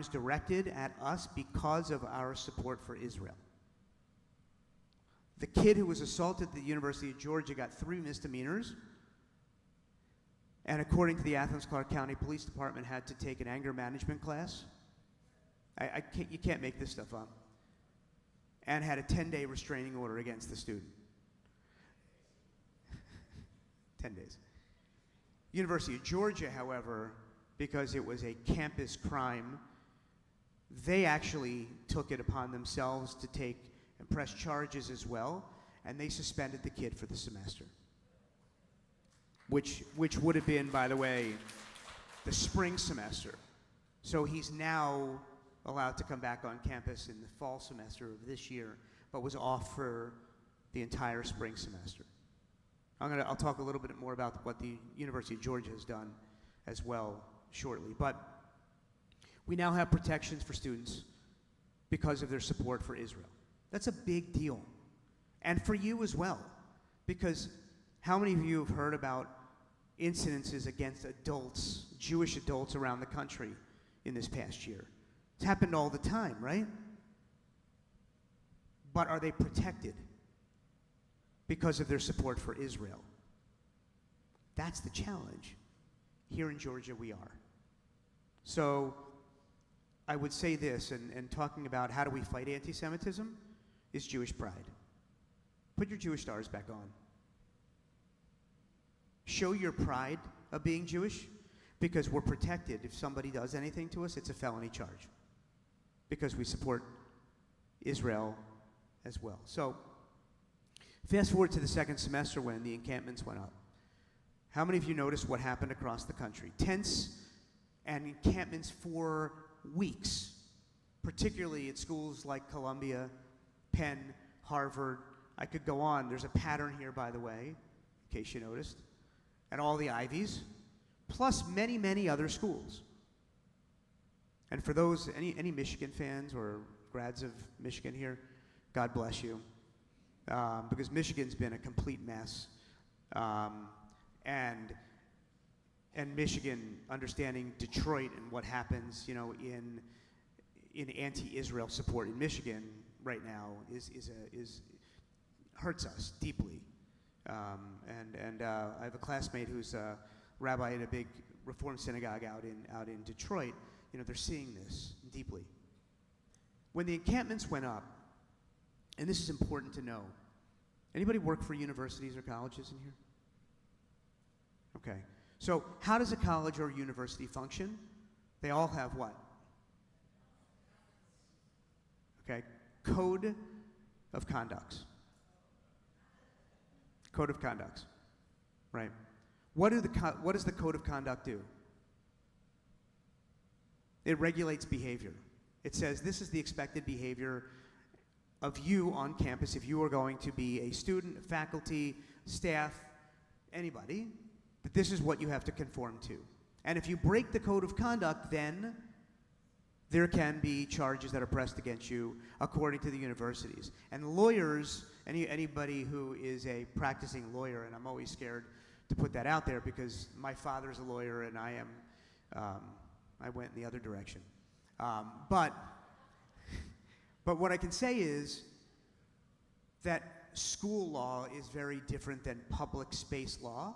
directed at us because of our support for Israel. The kid who was assaulted at the University of Georgia got 3 misdemeanors, and according to the Athens-Clarke County Police Department, had to take an anger management class. You can't make this stuff up. And had a 10-day restraining order against the student. 10 days. University of Georgia, however, because it was a campus crime, they actually took it upon themselves to take and press charges as well, and they suspended the kid for the semester. Which would have been, by the way, the spring semester. So he's now allowed to come back on campus in the fall semester of this year, but was off for the entire spring semester. I'll talk a little bit more about what the University of Georgia has done as well shortly. But we now have protections for students because of their support for Israel. That's a big deal. And for you as well, because how many of you have heard about incidences against adults, Jewish adults around the country in this past year? It's happened all the time, right? But are they protected because of their support for Israel? That's the challenge. Here in Georgia, we are. So I would say this, and talking about how do we fight anti-Semitism, is Jewish pride. Put your Jewish stars back on. Show your pride of being Jewish, because we're protected. If somebody does anything to us, it's a felony charge, because we support Israel as well. So fast forward to the second semester when the encampments went up. How many of you noticed what happened across the country? Tents and encampments for weeks, particularly at schools like Columbia, Penn, Harvard. I could go on. There's a pattern here, by the way, in case you noticed, at all the Ivies, plus many, many other schools. And for those, any Michigan fans or grads of Michigan here, God bless you. Because Michigan's been a complete mess. And Michigan, understanding Detroit and what happens, you know, in anti-Israel support in Michigan right now is hurts us deeply. And I have a classmate who's a rabbi in a big Reform synagogue out in Detroit. You know, they're seeing this deeply. When the encampments went up, and this is important to know, anybody work for universities or colleges in here? Okay. So how does a college or a university function? They all have what? Okay. Code of conducts. Code of conducts. Right. What does the code of conduct do? It regulates behavior. It says this is the expected behavior of you on campus if you are going to be a student, faculty, staff, anybody, that this is what you have to conform to. And if you break the code of conduct, then there can be charges that are pressed against you according to the universities. And lawyers, anybody who is a practicing lawyer, and I'm always scared to put that out there because my father's a lawyer and I went in the other direction. But what I can say is that school law is very different than public space law.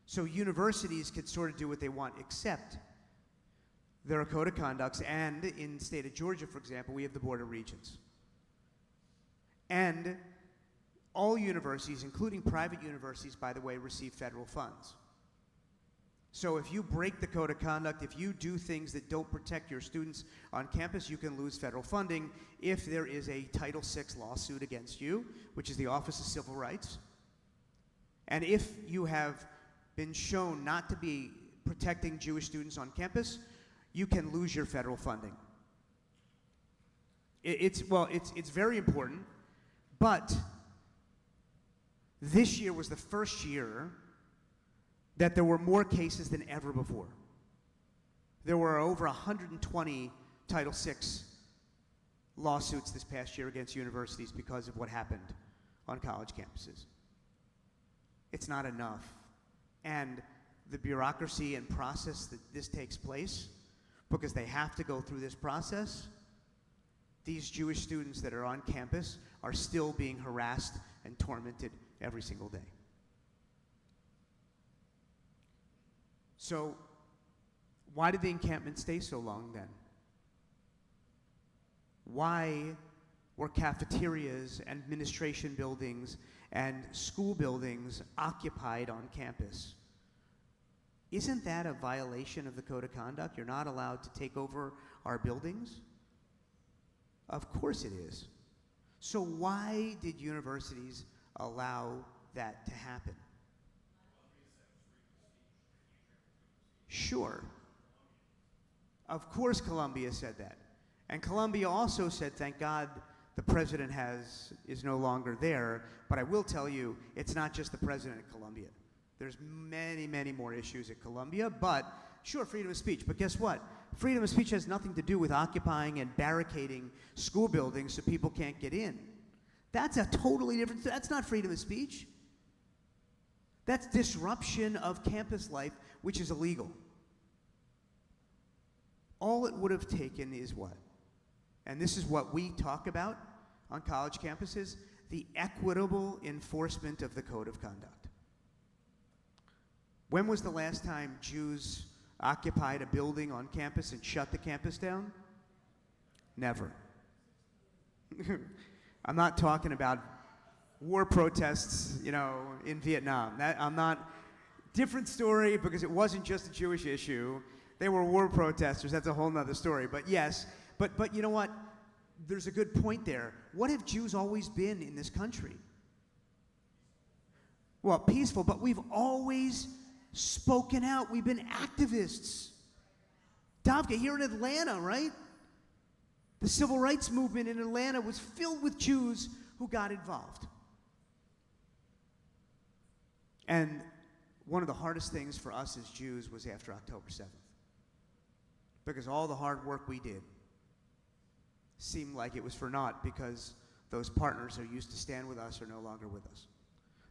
So universities can sort of do what they want, except there are code of conducts, and in the state of Georgia, for example, we have the Board of Regents. And all universities, including private universities, by the way, receive federal funds. So if you break the code of conduct, if you do things that don't protect your students on campus, you can lose federal funding if there is a Title VI lawsuit against you, which is the Office of Civil Rights. And if you have been shown not to be protecting Jewish students on campus, you can lose your federal funding. It's very important, but this year was the first year that there were more cases than ever before. There were over 120 Title VI lawsuits this past year against universities because of what happened on college campuses. It's not enough. And the bureaucracy and process that this takes place because they have to go through this process, these Jewish students that are on campus are still being harassed and tormented every single day. So, why did the encampment stay so long then? Why were cafeterias and administration buildings and school buildings occupied on campus? Isn't that a violation of the Code of Conduct? You're not allowed to take over our buildings? Of course it is. So why did universities allow that to happen? Sure. Of course Columbia said that. And Columbia also said, thank God the president is no longer there, but I will tell you, it's not just the president at Columbia. There's many, many more issues at Columbia, but sure, freedom of speech. But guess what? Freedom of speech has nothing to do with occupying and barricading school buildings so people can't get in. That's a totally different, that's not freedom of speech. That's disruption of campus life, which is illegal. All it would have taken is what? And this is what we talk about on college campuses, the equitable enforcement of the Code of Conduct. When was the last time Jews occupied a building on campus and shut the campus down? Never. I'm not talking about war protests, in Vietnam. I'm not, different story because it wasn't just a Jewish issue. They were war protesters, that's a whole nother story. But yes, but you know what? There's a good point there. What have Jews always been in this country? Well, peaceful, but we've always spoken out. We've been activists. Davka, here in Atlanta, right? The civil rights movement in Atlanta was filled with Jews who got involved. And one of the hardest things for us as Jews was after October 7th. Because all the hard work we did seemed like it was for naught because those partners who used to stand with us are no longer with us.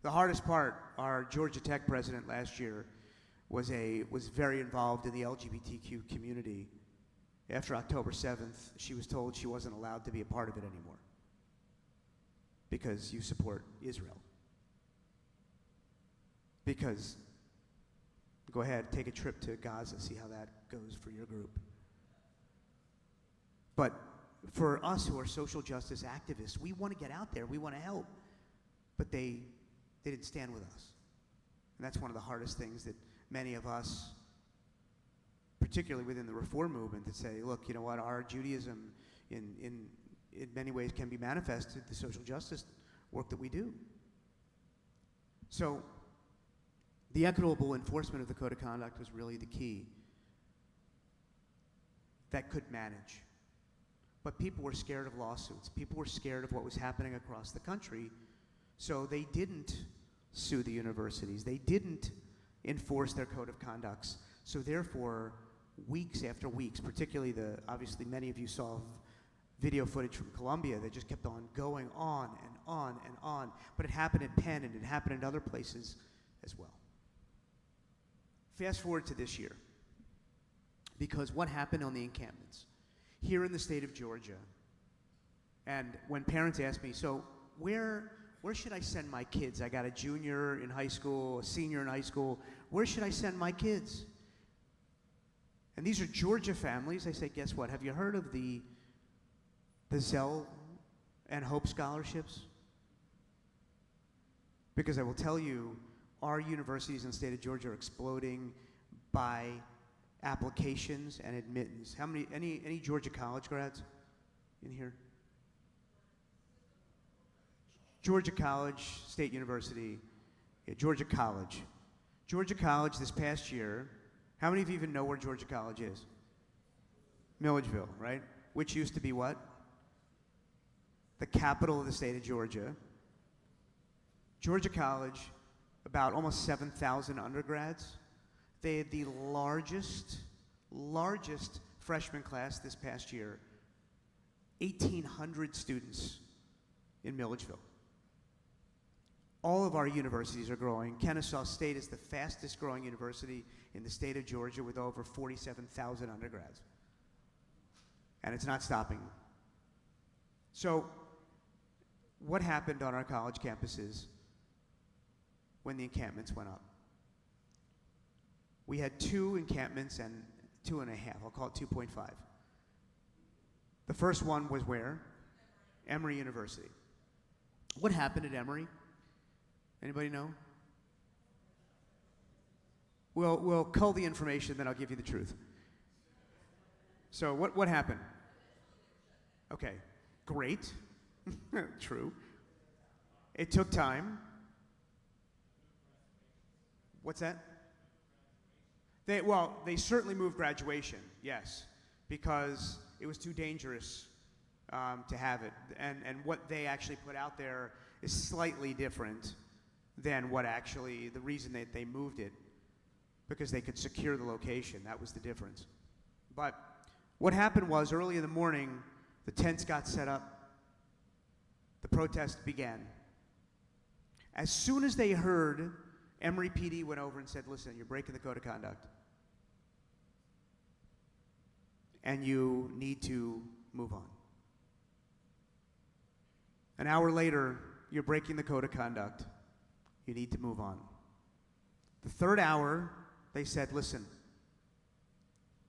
The hardest part, our Georgia Tech president last year was very involved in the LGBTQ community. After October 7th, she was told she wasn't allowed to be a part of it anymore because you support Israel. Because, go ahead, take a trip to Gaza, see how that goes for your group. But for us who are social justice activists, we want to get out there, we want to help, but they didn't stand with us. And that's one of the hardest things that many of us, particularly within the Reform movement, that say, look, you know what, our Judaism in many ways can be manifested the social justice work that we do. So the equitable enforcement of the Code of Conduct was really the key that could manage. But people were scared of lawsuits. People were scared of what was happening across the country, so they didn't sue the universities. They didn't enforce their Code of Conducts. So therefore, weeks after weeks, particularly obviously many of you saw video footage from Columbia that just kept on going on and on and on. But it happened in Penn and it happened in other places as well. Fast forward to this year, because what happened on the encampments? Here in the state of Georgia, and when parents ask me, so where should I send my kids? I got a junior in high school, a senior in high school. Where should I send my kids? And these are Georgia families. I say, guess what? Have you heard of the Zell and Hope scholarships? Because I will tell you, our universities in the state of Georgia are exploding by applications and admittance. How many, any Georgia College grads in here? Georgia College, State University, Georgia College. Georgia College this past year, how many of you even know where Georgia College is? Milledgeville, right? Which used to be what? The capital of the state of Georgia. Georgia College, about almost 7,000 undergrads. They had the largest freshman class this past year, 1,800 students in Milledgeville. All of our universities are growing. Kennesaw State is the fastest growing university in the state of Georgia with over 47,000 undergrads. and it's not stopping. So, what happened on our college campuses when the encampments went up? We had 2 encampments and 2.5. I'll call it 2.5. The first one was where? Emory University. What happened at Emory? Anybody know? We'll cull the information, then I'll give you the truth. So what happened? Okay, great. True. It took time. What's that? They certainly moved graduation, yes, because it was too dangerous to have it. And what they actually put out there is slightly different than what actually, the reason that they moved it, because they could secure the location. That was the difference. But what happened was, early in the morning, the tents got set up. The protest began. As soon as they heard, Emory PD went over and said, listen, you're breaking the code of conduct. And you need to move on. An hour later, you're breaking the code of conduct. You need to move on. The third hour, they said, listen,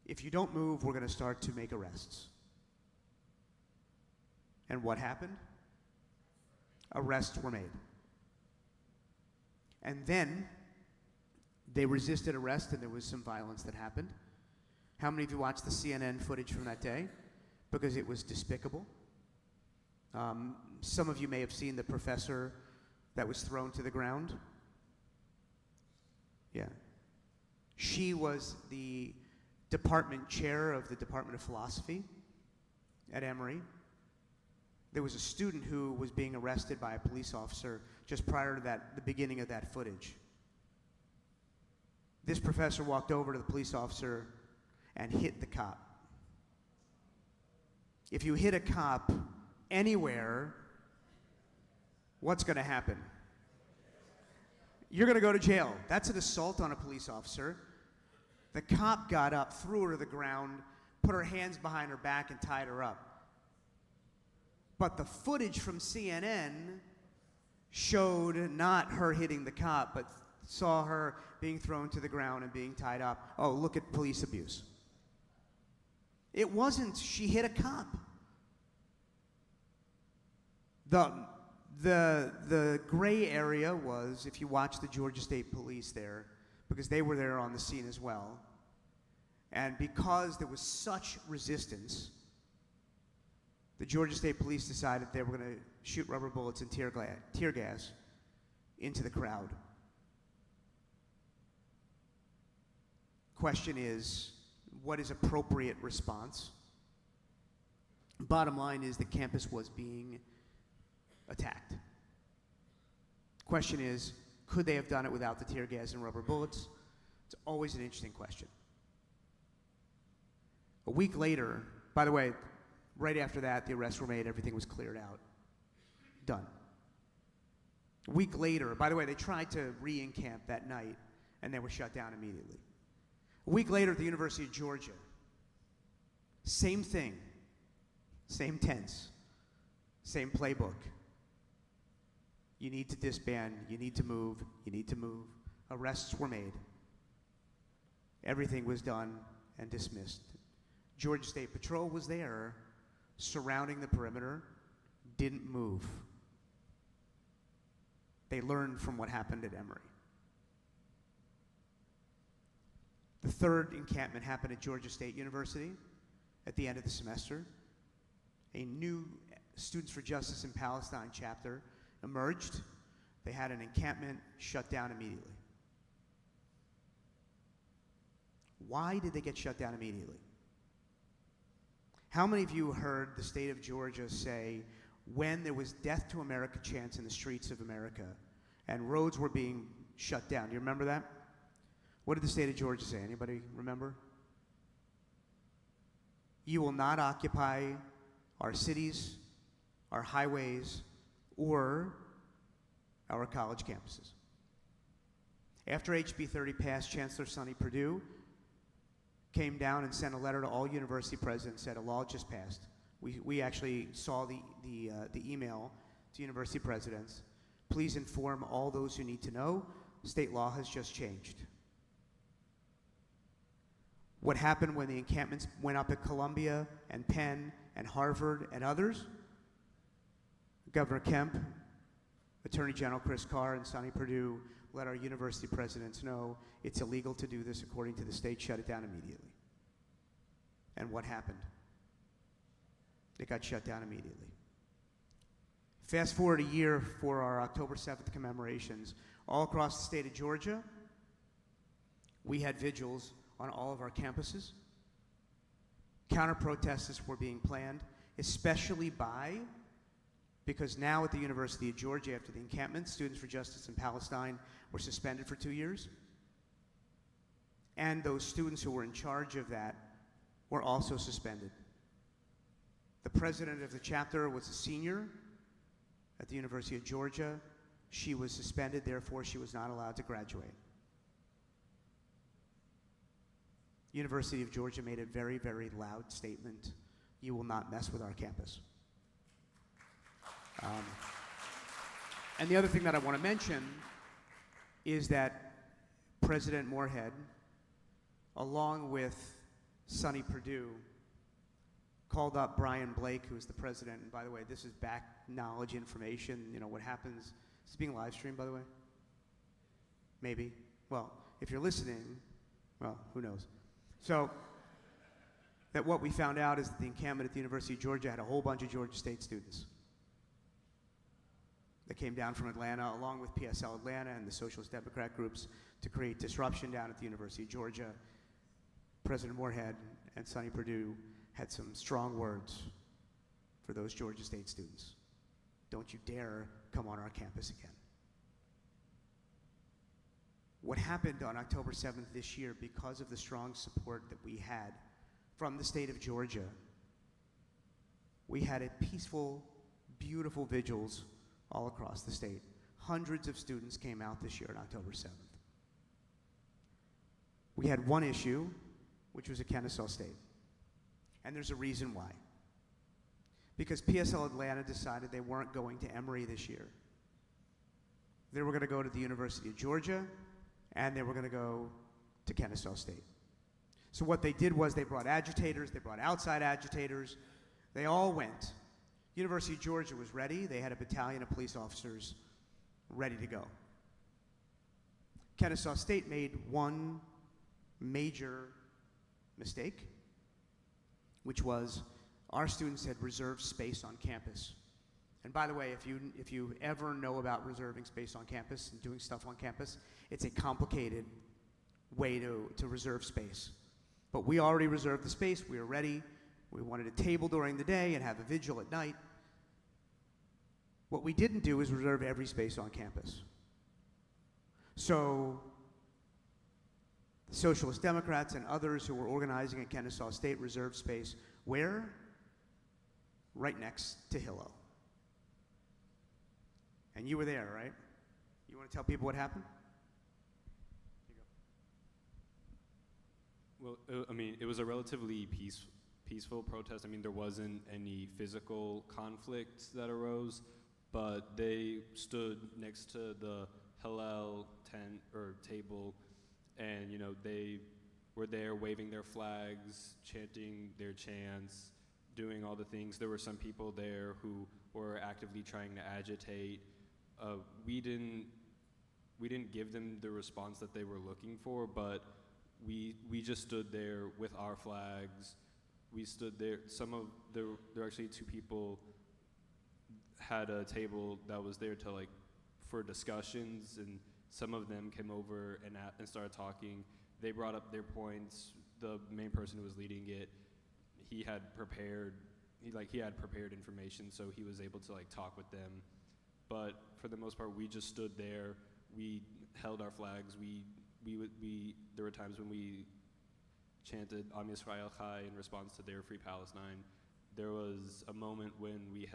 if you don't move, we're going to start to make arrests. And what happened? Arrests were made. And then they resisted arrest, and there was some violence that happened. How many of you watched the CNN footage from that day? Because it was despicable. Some of you may have seen the professor that was thrown to the ground. Yeah. She was the department chair of the Department of Philosophy at Emory. There was a student who was being arrested by a police officer just prior to the beginning of that footage. This professor walked over to the police officer and hit the cop. If you hit a cop anywhere, what's going to happen? You're going to go to jail. That's an assault on a police officer. The cop got up, threw her to the ground, put her hands behind her back, and tied her up. But the footage from CNN showed not her hitting the cop, but saw her being thrown to the ground and being tied up. Oh, look at police abuse. It wasn't she hit a cop. The gray area was, if you watch the Georgia State Police there, because they were there on the scene as well, and because there was such resistance, the Georgia State Police decided they were going to shoot rubber bullets and tear gas into the crowd. Question is, what is appropriate response? Bottom line is the campus was being attacked. Question is, could they have done it without the tear gas and rubber bullets? It's always an interesting question. A week later, by the way, right after that, the arrests were made, everything was cleared out. Done. A week later, by the way, they tried to re-encamp that night, and they were shut down immediately. A week later at the University of Georgia, same thing, same tents, same playbook. You need to disband, you need to move, you need to move. Arrests were made. Everything was done and dismissed. Georgia State Patrol was there, surrounding the perimeter, didn't move. They learned from what happened at Emory. The third encampment happened at Georgia State University at the end of the semester. A new Students for Justice in Palestine chapter emerged. They had an encampment shut down immediately. Why did they get shut down immediately? How many of you heard the state of Georgia say, when there was death to America chants in the streets of America and roads were being shut down? Do you remember that? What did the state of Georgia say? Anybody remember? You will not occupy our cities, our highways, or our college campuses. After HB 30 passed, Chancellor Sonny Perdue came down and sent a letter to all university presidents, said a law just passed. We actually saw the email to university presidents. Please inform all those who need to know. State law has just changed. What happened when the encampments went up at Columbia and Penn and Harvard and others? Governor Kemp, Attorney General Chris Carr, and Sonny Perdue let our university presidents know it's illegal to do this according to the state, shut it down immediately. And what happened? It got shut down immediately. Fast forward a year for our October 7th commemorations. All across the state of Georgia, we had vigils on all of our campuses. Counter-protests were being planned, especially because now at the University of Georgia, after the encampment, Students for Justice in Palestine were suspended for 2 years. And those students who were in charge of that were also suspended. The president of the chapter was a senior at the University of Georgia. She was suspended, therefore she was not allowed to graduate. University of Georgia made a very, very loud statement. You will not mess with our campus. And the other thing that I want to mention is that President Moorhead, along with Sonny Perdue, called up Brian Blake, who is the president. And by the way, this is back knowledge information. You know what happens. Is this being live streamed, by the way? Maybe. Well, if you're listening, well, who knows? So, that what we found out is that the encampment at the University of Georgia had a whole bunch of Georgia State students that came down from Atlanta, along with PSL Atlanta and the Socialist Democrat groups, to create disruption down at the University of Georgia. President Moorhead and Sonny Perdue had some strong words for those Georgia State students. Don't you dare come on our campus again. What happened on October 7th this year, because of the strong support that we had from the state of Georgia, we had a peaceful, beautiful vigils all across the state. Hundreds of students came out this year on October 7th. We had one issue, which was at Kennesaw State. And there's a reason why. Because PSL Atlanta decided they weren't going to Emory this year. They were going to go to the University of Georgia, and they were going to go to Kennesaw State. So what they did was they brought agitators, they brought outside agitators, they all went. University of Georgia was ready. They had a battalion of police officers ready to go. Kennesaw State made one major mistake, which was our students had reserved space on campus. And by the way, if you ever know about reserving space on campus and doing stuff on campus, it's a complicated way to reserve space. But we already reserved the space. We were ready. We wanted a table during the day and have a vigil at night. What we didn't do is reserve every space on campus. So the Socialist Democrats and others who were organizing at Kennesaw State reserved space where? Right next to Hillel. And you were there, right? You want to tell people what happened? Well, I mean, it was a relatively peaceful protest. I mean, there wasn't any physical conflict that arose, but they stood next to the Hillel tent or table, and you know they were there waving their flags, chanting their chants, doing all the things. There were some people there who were actively trying to agitate. We didn't give them the response that they were looking for, but we just stood there with our flags. We stood there. There were actually two people had a table that was there to for discussions, and some of them came over and started talking. They brought up their points. The main person who was leading it, he had prepared information, so he was able to talk with them. But for the most part, we just stood there. We held our flags. There were times when we chanted Am Yisrael Chai in response to their Free Palestine. There was a moment when we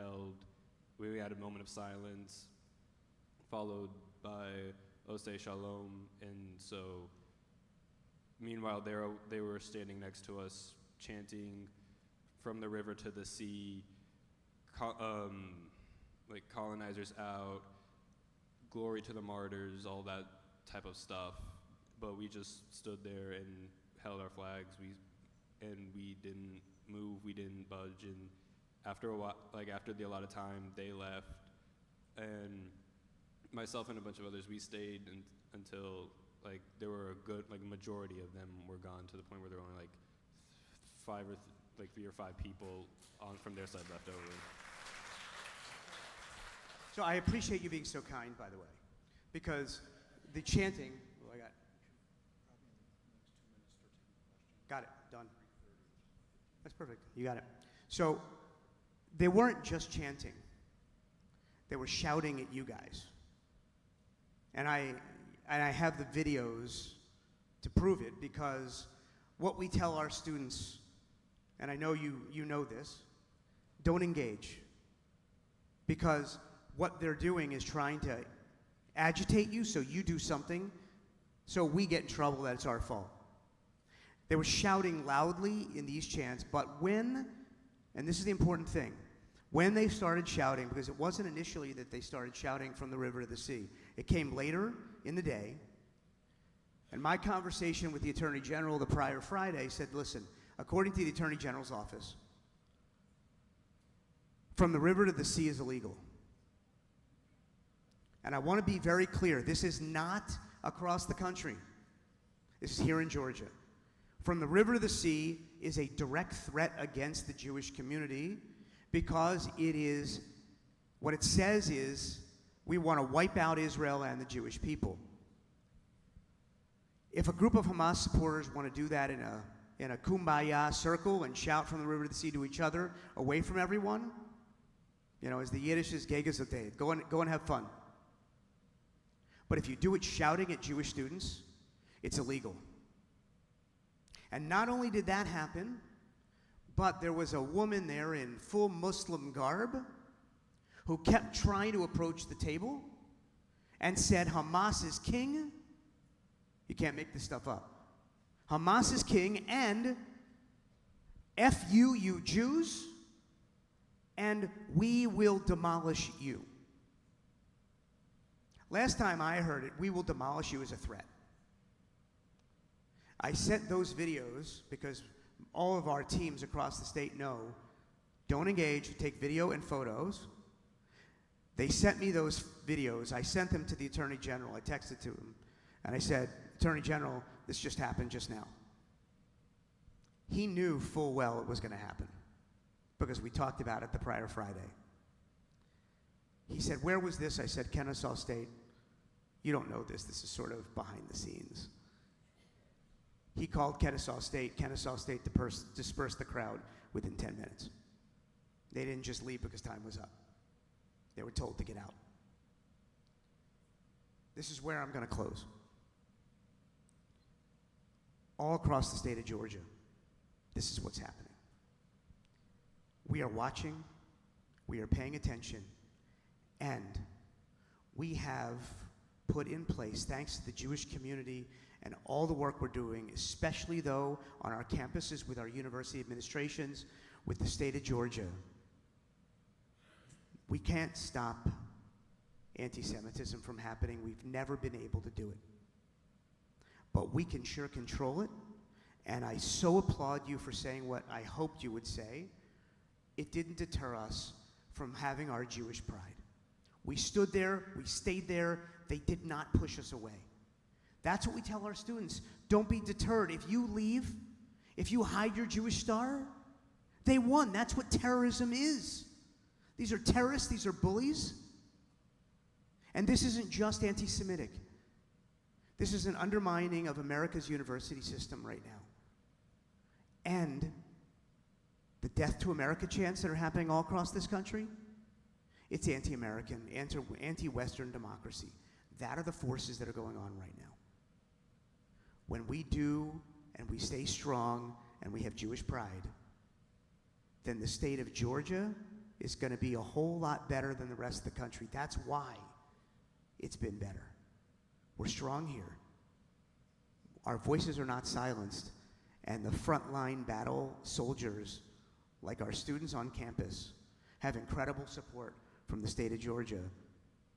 had a moment of silence, followed by Oseh Shalom, and so meanwhile, they were standing next to us chanting "From the river to the sea," like "Colonizers out," "Glory to the martyrs," all that type of stuff. But we just stood there and held our flags. We didn't move. We didn't budge. And after a while, like after the allotted time, they left, and myself and a bunch of others, we stayed until like there were a good like majority of them were gone, to the point where there were only like three or five people on from their side left over. So I appreciate you being so kind, by the way, because the chanting. Oh, I got it. Done. That's perfect. You got it. So they weren't just chanting. They were shouting at you guys. And I have the videos to prove it, because what we tell our students, and I know you know this, don't engage. Because what they're doing is trying to agitate you so you do something, so we get in trouble that it's our fault. They were shouting loudly in these chants, but when, and this is the important thing, when they started shouting, because it wasn't initially that they started shouting "From the river to the sea. It came later in the day, and my conversation with the Attorney General the prior Friday said, listen, according to the Attorney General's office, "From the river to the sea" is illegal. And I want to be very clear, this is not across the country. This is here in Georgia. "From the river to the sea" is a direct threat against the Jewish community, because it is, what it says is, we want to wipe out Israel and the Jewish people. If a group of Hamas supporters want to do that in a kumbaya circle and shout "From the river to the sea" to each other, away from everyone, as the Yiddish is Gegezotay, go and have fun. But if you do it shouting at Jewish students, it's illegal. And not only did that happen, but there was a woman there in full Muslim garb who kept trying to approach the table and said, "Hamas is king." You can't make this stuff up. Hamas is king, and F you Jews, and we will demolish you. Last time I heard it, "we will demolish you" as a threat. I sent those videos because all of our teams across the state know, don't engage, take video and photos. They sent me those videos. I sent them to the Attorney General. I texted to him, and I said, "Attorney General, this just happened just now." He knew full well it was going to happen, because we talked about it the prior Friday. He said, "Where was this?" I said, "Kennesaw State." "You don't know this. This is sort of behind the scenes." He called Kennesaw State. Kennesaw State dispersed the crowd within 10 minutes. They didn't just leave because time was up. They were told to get out. This is where I'm going to close. All across the state of Georgia, this is what's happening. We are watching, we are paying attention, and we have put in place, thanks to the Jewish community and all the work we're doing, especially though on our campuses with our university administrations, with the state of Georgia. We can't stop anti-Semitism from happening. We've never been able to do it. But we can sure control it, and I so applaud you for saying what I hoped you would say. It didn't deter us from having our Jewish pride. We stood there, we stayed there, they did not push us away. That's what we tell our students. Don't be deterred. If you leave, if you hide your Jewish star, they won. That's what terrorism is. These are terrorists, these are bullies. And this isn't just anti-Semitic. This is an undermining of America's university system right now. And the Death to America chants that are happening all across this country, it's anti-American, anti-Western democracy. That are the forces that are going on right now. When we do, and we stay strong, and we have Jewish pride, then the state of Georgia is going to be a whole lot better than the rest of the country. That's why it's been better. We're strong here. our voices are not silenced, and the frontline battle soldiers, like our students on campus, have incredible support from the state of Georgia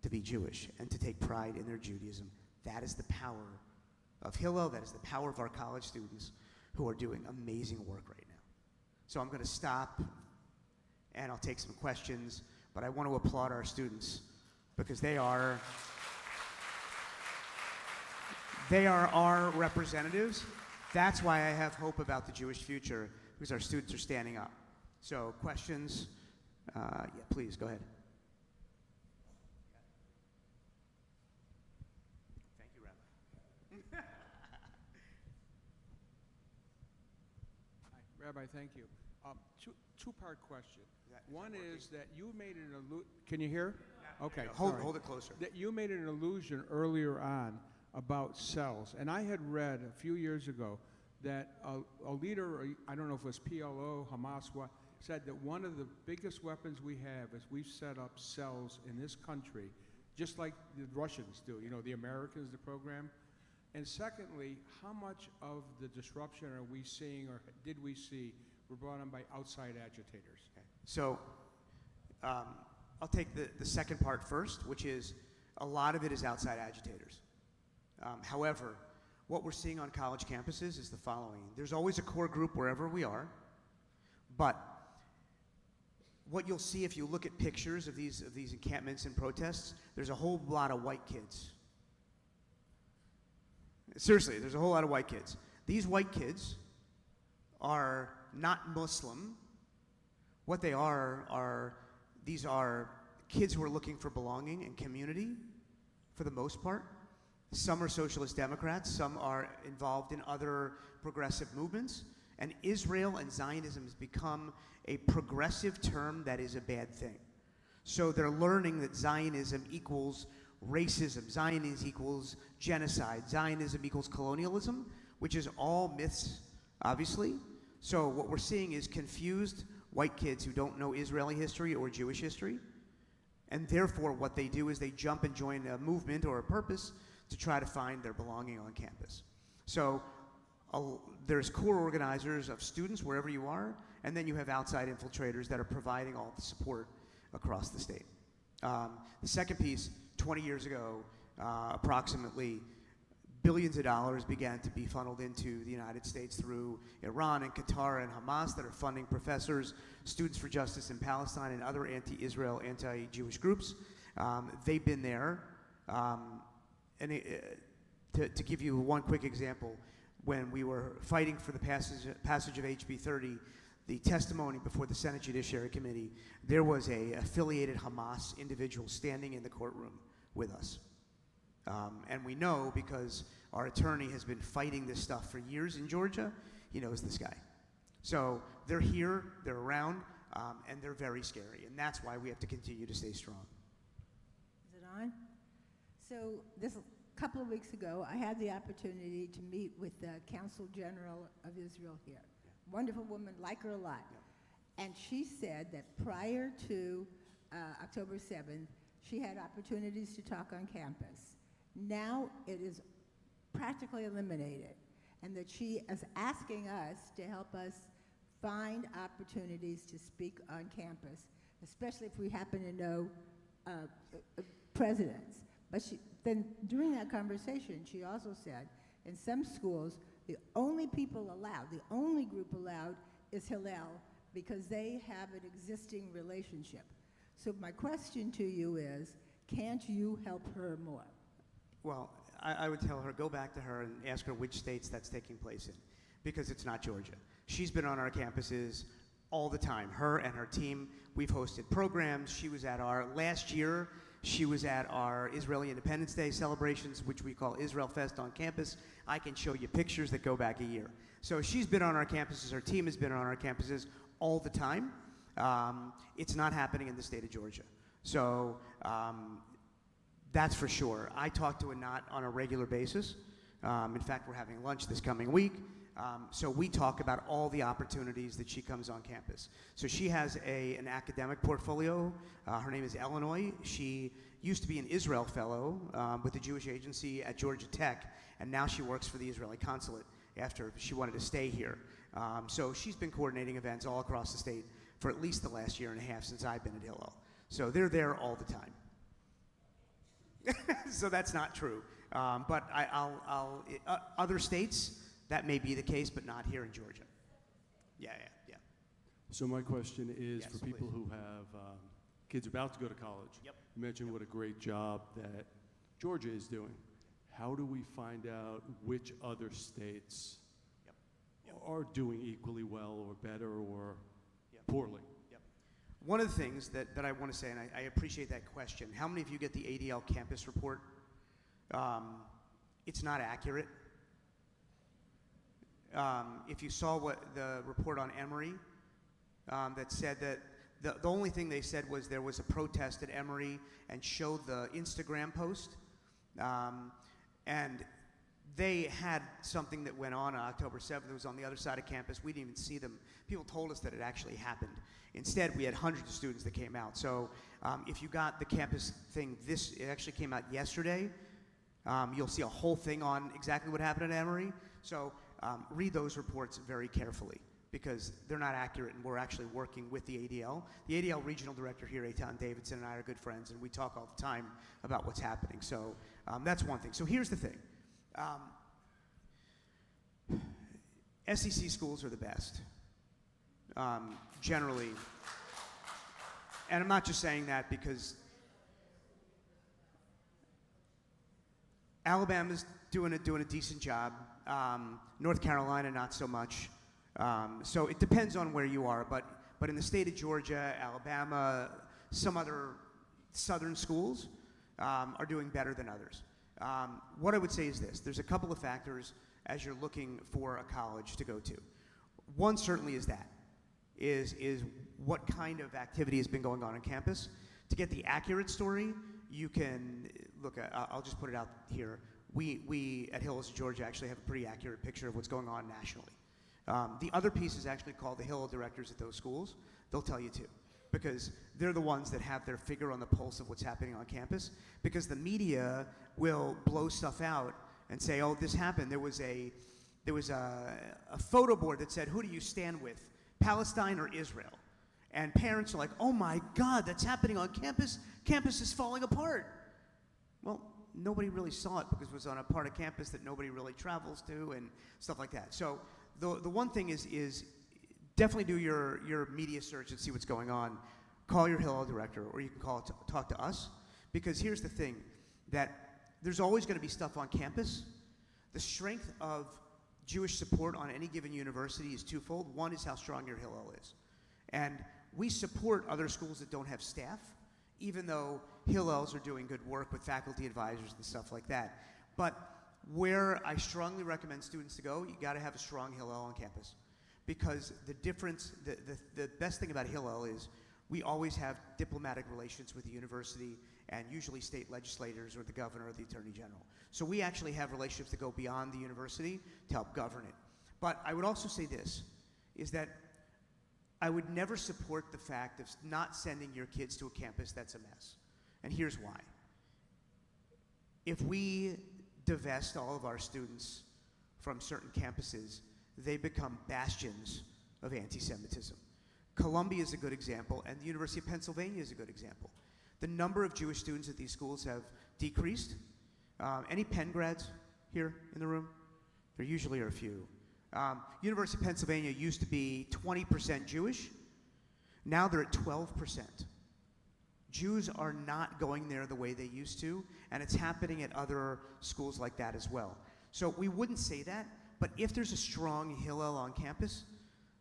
to be Jewish and to take pride in their Judaism. That is the power of Hillel. That is the power of our college students who are doing amazing work right now. So I'm going to stop, and I'll take some questions, but I want to applaud our students because they are our representatives. That's why I have hope about the Jewish future, because our students are standing up. So questions? Yeah, please, go ahead. Thank you, Rabbi. Hi, Rabbi, thank you. Two-part question. One is that you made an allusion. Can you hear? Yeah. Okay. Hold it closer. That you made an allusion earlier on about cells, and I had read a few years ago that a leader, I don't know if it was PLO, Hamas, said that one of the biggest weapons we have is we've set up cells in this country, just like the Russians do. You know, the Americans, the program. And secondly, how much of the disruption are we seeing, or did we see, were brought on by outside agitators? Okay. So I'll take the second part first, which is a lot of it is outside agitators. However, what we're seeing on college campuses is the following. There's always a core group wherever we are, but what you'll see if you look at pictures of these encampments and protests, there's a whole lot of white kids. Seriously, there's a whole lot of white kids. These white kids are not Muslim. What they are these are kids who are looking for belonging and community, for the most part. Some are socialist Democrats, some are involved in other progressive movements, and Israel and Zionism has become a progressive term that is a bad thing. So they're learning that Zionism equals racism, Zionism equals genocide, Zionism equals colonialism, which is all myths, obviously. So what we're seeing is confused white kids who don't know Israeli history or Jewish history, and therefore what they do is they jump and join a movement or a purpose to try to find their belonging on campus. So there's core organizers of students wherever you are, and then you have outside infiltrators that are providing all the support across the state. The second piece, 20 years ago, approximately, billions of dollars began to be funneled into the United States through Iran and Qatar and Hamas that are funding professors, Students for Justice in Palestine, and other anti-Israel, anti-Jewish groups. They've been there. To give you one quick example, when we were fighting for the passage of HB 30, the testimony before the Senate Judiciary Committee, there was a affiliated Hamas individual standing in the courtroom with us. And we know because our attorney has been fighting this stuff for years in Georgia. He knows this guy. So they're here, they're around, and they're very scary. And that's why we have to continue to stay strong. Is it on? So this couple of weeks ago, I had the opportunity to meet with the Consul General of Israel here. Yeah. Wonderful woman, like her a lot. Yeah. And she said that prior to October 7th, she had opportunities to talk on campus. Now it is practically eliminated, and that she is asking us to help us find opportunities to speak on campus, especially if we happen to know presidents. But then during that conversation, she also said, in some schools, the only people allowed, the only group allowed is Hillel, because they have an existing relationship. So my question to you is, can't you help her more? Well, I would tell her, go back to her and ask her which states that's taking place in, because it's not Georgia. She's been on our campuses all the time, her and her team. We've hosted programs. She was at last year, she was at our Israeli Independence Day celebrations, which we call Israel Fest on campus. I can show you pictures that go back a year. So she's been on our campuses, her team has been on our campuses all the time. It's not happening in the state of Georgia. So that's for sure. I talk to Anat on a regular basis. In fact, we're having lunch this coming week. So we talk about all the opportunities that she comes on campus. So she has an academic portfolio. Her name is Illinois. She used to be an Israel fellow with the Jewish Agency at Georgia Tech, and now she works for the Israeli consulate after she wanted to stay here. So she's been coordinating events all across the state for at least the last year and a half since I've been at Hillel. So they're there all the time. So that's not true. But other states, that may be the case, but not here in Georgia. Yeah. So my question is, Yes, for people please. who have kids about to go to college, Yep. you mentioned what a great job that Georgia is doing. How do we find out which other states are doing equally well or better or Yep. poorly? One of the things that I want to say, and I appreciate that question, how many of you get the ADL campus report? It's not accurate. If you saw what the report on Emory that said that the only thing they said was there was a protest at Emory and showed the Instagram post, and they had something that went on October 7th. It was on the other side of campus. We didn't even see them. People told us that it actually happened. Instead, we had hundreds of students that came out. So if you got the campus thing, it actually came out yesterday. You'll see a whole thing on exactly what happened at Emory. So read those reports very carefully because they're not accurate, and we're actually working with the ADL. The ADL regional director here, Eitan Davidson, and I are good friends, and we talk all the time about what's happening. So that's one thing. So here's the thing. SEC schools are the best, generally. And I'm not just saying that because Alabama's doing a decent job. North Carolina, not so much. So it depends on where you are. But in the state of Georgia, Alabama, some other southern schools are doing better than others. What I would say is this. There's a couple of factors as you're looking for a college to go to. One certainly is what kind of activity has been going on campus. To get the accurate story, you can look at, I'll just put it out here. We at Hills, Georgia, actually have a pretty accurate picture of what's going on nationally. The other piece is actually called the Hillel directors at those schools. They'll tell you too, because they're the ones that have their finger on the pulse of what's happening on campus, because the media will blow stuff out and say, oh, this happened. There was a photo board that said, who do you stand with, Palestine or Israel? And parents are like, oh my God, that's happening on campus. Campus is falling apart. Well, nobody really saw it because it was on a part of campus that nobody really travels to and stuff like that. So the one thing is definitely do your media search and see what's going on. Call your Hillel director, or you can talk to us, because here's the thing, that there's always going to be stuff on campus. The strength of Jewish support on any given university is twofold. One is how strong your Hillel is. And we support other schools that don't have staff, even though Hillels are doing good work with faculty advisors and stuff like that. But where I strongly recommend students to go, you got to have a strong Hillel on campus. Because the difference, the best thing about Hillel is we always have diplomatic relations with the university and usually state legislators or the governor or the attorney general. So we actually have relationships that go beyond the university to help govern it. But I would also say this, is that I would never support the fact of not sending your kids to a campus that's a mess. And here's why. If we divest all of our students from certain campuses, they become bastions of anti-Semitism. Columbia is a good example, and the University of Pennsylvania is a good example. The number of Jewish students at these schools have decreased. Any Penn grads here in the room? There usually are a few. University of Pennsylvania used to be 20% Jewish. Now they're at 12%. Jews are not going there the way they used to, and it's happening at other schools like that as well. So we wouldn't say that, but if there's a strong Hillel on campus,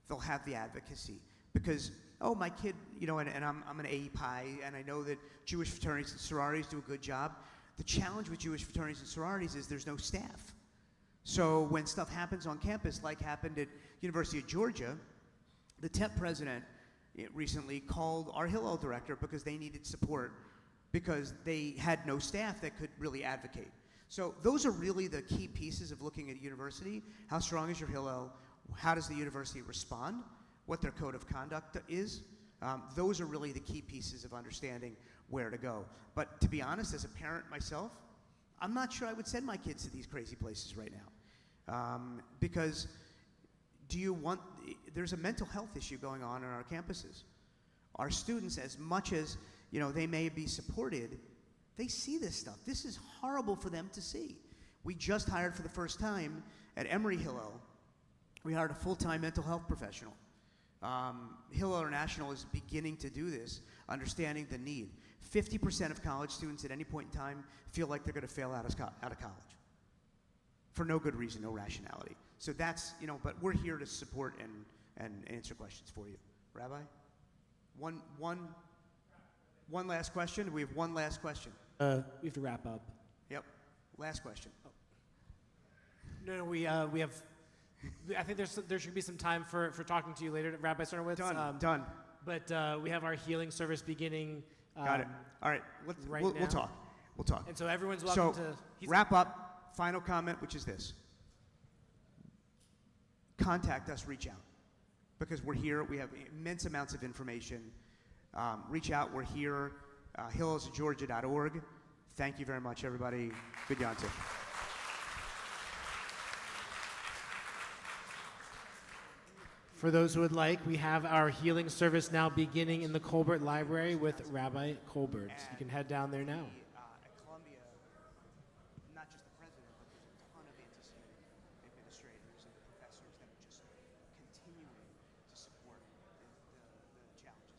they'll have the advocacy. Because, oh, my kid, you know, and I'm an AEPI, and I know that Jewish fraternities and sororities do a good job. The challenge with Jewish fraternities and sororities is there's no staff. So when stuff happens on campus, like happened at University of Georgia, the TEP president recently called our Hillel director because they needed support because they had no staff that could really advocate. So those are really the key pieces of looking at a university. How strong is your Hillel? How does the university respond? What their code of conduct is? Those are really the key pieces of understanding where to go. But to be honest, as a parent myself, I'm not sure I would send my kids to these crazy places right now. Because there's a mental health issue going on our campuses. Our students, as much as they may be supported, they see this stuff. This is horrible for them to see. We just hired for the first time at Emory Hillel, we hired a full-time mental health professional. Hillel International is beginning to do this, understanding the need. 50% of college students at any point in time feel like they're going to fail out of college for no good reason, no rationality. So that's, but we're here to support and answer questions for you. Rabbi? One last question? We have one last question. We have to wrap up. Yep. Last question. No, we have. I think there should be some time for talking to you later, Rabbi Sternowitz. Done. But we have our healing service beginning. Got it. All right. We'll talk. We'll talk. And so everyone's welcome to wrap up. Final comment, which is this. Contact us. Reach out. Because we're here. We have immense amounts of information. Reach out. We're here. hillelsgeorgia.org. Thank you very much, everybody. Good Yontif. For those who would like, we have our healing service now beginning in the Colbert Library with Rabbi Colbert. You can head down there now.